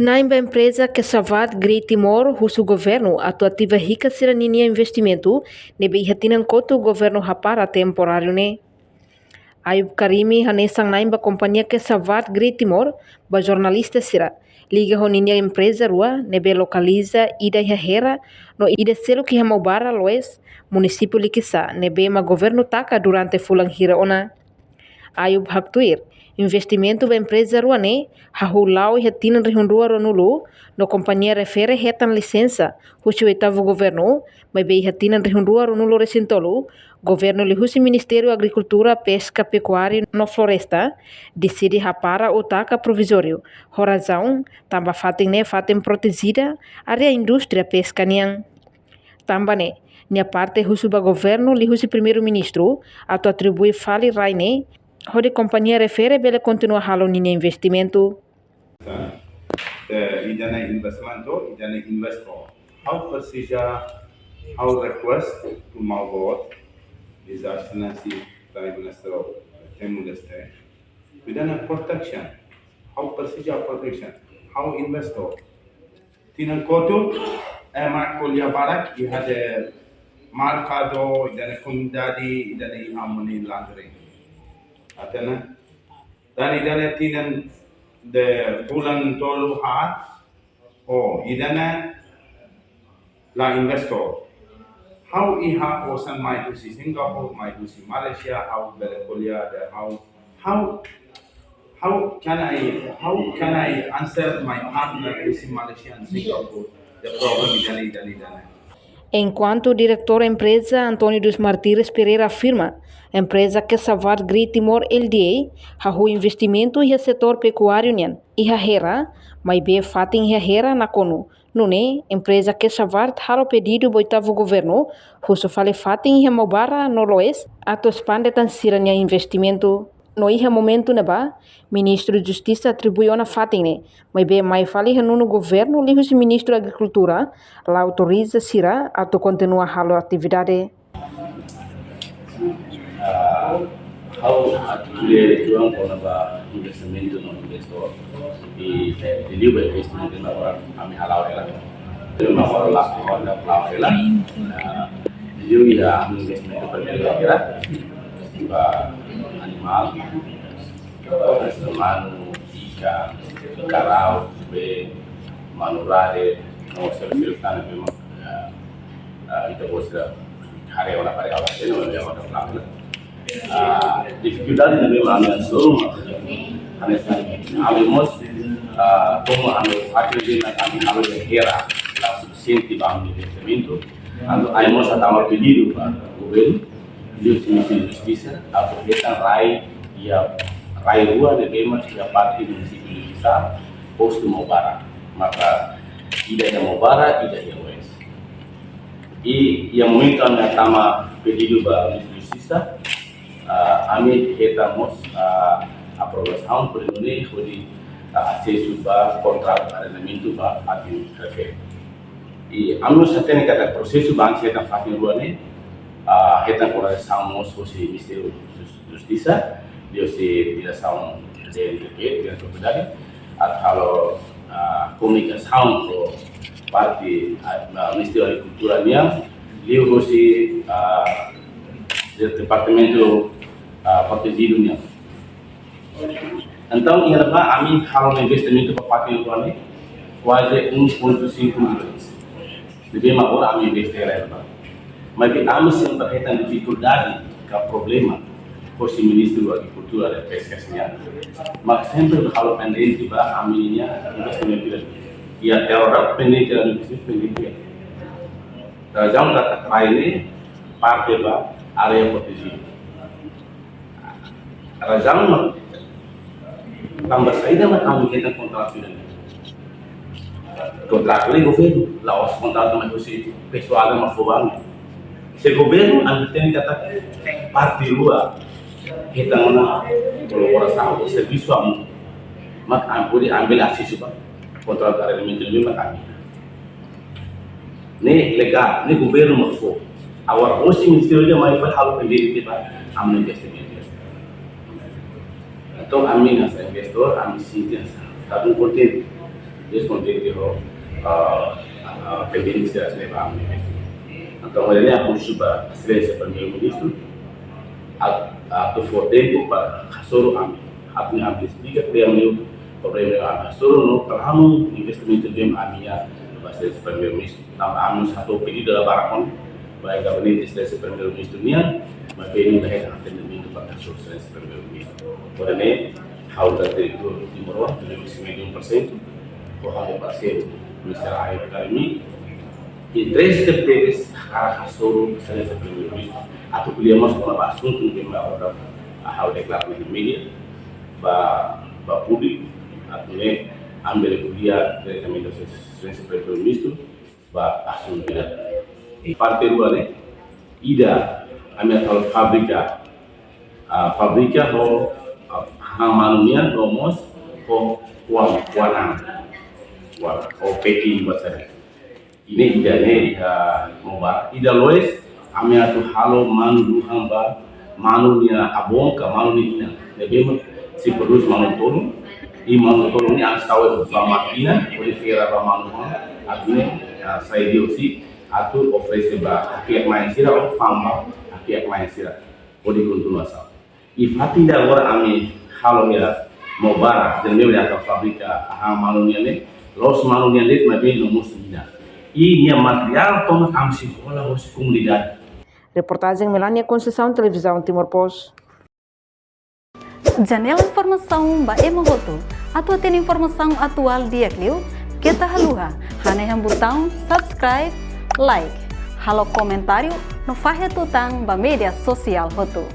Naimba empresa que Savat Great Timor husu governo atuativa rica siraninia investimento nebe ihatinan koto governo hapara temporário ne. Ayub Karimi hanesang naimba companhia que Savat Great Timor ba jornalista sira liga honinia empresa rua nebe localiza ida hera no ida selo que Hamobara loes município likisa nebe ma governo taka durante fulang hira ona. Ayub haktuir investimento da empresa ruane hahulau e hatinan rihundua ronulu no companhia refere hetan licença husu oitavo governo mas bei hatinan rihundua ronulu recintolu governo lihusi Ministério Agricultura, Pesca, Pecuária no Floresta decide rapara o taca provisório razão tamba fatem protegida área indústria pesca niang tamba ne nia parte husu ba governo lihusi primeiro-ministro atau atribui fali raine Hode companhia refere bele continua halo nini investimento. Idana investimento, idana investor. How procedure, how request to my board is Excellency Prime Minister of Timor Leste. Idana protection, how procedure protection, how investor. Tinan koto, emak kuliah barak, ihade markado, idana kumdadi, idana amoni laundering. Atena dan idana tinan de bulan tolu hat idana la investor how iha osan mai to si Singapore mai to si Malaysia how bele Korea how can I answer my partner to si Malaysia and Singapore the problem idana Enquanto o diretor da empresa Antônio dos Martires Pereira afirma, a empresa que Savat Great Timor LDA hahu investimento e setor pecuário nian e hera, mas be fatin hera na kono. Nune, empresa que Savat halo pedido boitavo governo, huso fale fatin e mobara no loes, ato expande tan siranya investimento. No iha momento neba, ministro de Justiça atribuiu na fatine, mas bem mais fali no governo liho si ministro da Agricultura, lá autoriza sira ato continua halo atividade. How articulate tuang kona ba investimento no investor di liba investimento na orang kami halau ela, terima orang lah orang halau ela, dia ya investimento permela ela, ba animal, manu, ikan, karau, be, manurade, no serviço kan memang itu bosra hari orang pada awal ini orang orang pelanggan. Dificuldade memang ada seluruh maksudnya, alemos como ame acredita kami harus hera la suficiente para investimento, ando alemos atau pedido para governo Deus me justiça, aproveita rai rua de bema que a parte do município de Lissá, posto Mobara, maka ida yang Mobara, ida yang West. E yang momento anda tama pedido para a justiça, kami retamos aprovação por ini de acesso para kontrak arrendamento para fatin refere. E anu satene kata prosesu bangsa eta fatin ruane hetan coração moço se Ministério Justiça dia se direção de propriedade atau comunicação pro parte Ministério Agricultura nia dia se departamento protegido nia. Então ia levar a mim kalau investimento para parte do ano quase 1,5 milhões. Lebih mah orang investir lebar. Mas kami yang berkaitan dificuldade ke problema posisi Ministro Agricultura dan Pesca maka sempre kalau pendente ba aminnya investimento ya terhadap pendente dan investimento jangan kata ini parte ba area protegido jangan tambah saja mah kami kita kontrak ini governo laos kontrak sama si pessoal sama fubang se governo tem que estar parte rua kita mana colaboração serviço am mak ampuri ambil asis ba kontrak arrendamento lebih mak kami ne legal ne governo mak fo awar osi ministério dia mai fal halu pendiri ba am investimento então amin as investor am sitias tabun content descontente ho pendente da leva então olha a puxa silêncio primeiro-ministro a to for tempo para kasoro ami apni ami explica que meu problema a kasoro no kamu investimento dem amia base primeiro-ministro então amos satu pedido da barakon baik gabinete silêncio primeiro-ministro nia mas pedido da atendimento para kasoro silêncio primeiro-ministro olha how that they do Timor 21% por hal parceiro Mr. Ayub Karimi e 3 deles arah kasoro silêncio primeiro-ministro atau beliau masuk ke assunto que me agora a hal declarado na mídia ba public atau ne ambil kuliah diretamente do silêncio primeiro-ministro ba assunto e parte dua ida a minha tal fábrica ho hamanunya domos ho kuanang o peki bahasa ini idane mobar ida loes ame atu halo manu duhamba manu nia abonka manu nia lebih si produs manu tolu i manu tolu ni astawe ba makina ode fera ba manu atune sai diosi atu oferece ba haki main sira o famba haki main sira ode continua sa i fatinda agora ame halo ya mobara dan meu ata fabrica a manu nia ne los manu nia let ma bem no musina e nia material toma amsi bola os comunidade. Reportagem Melania Conceição, Televisão Timor-Post. Janela informação ba emohoto. Atau tem informação atual dia kliu. Kita haluha. Hane yang botão subscribe, like. Halo comentário no fahe tutang ba media sosial hotu.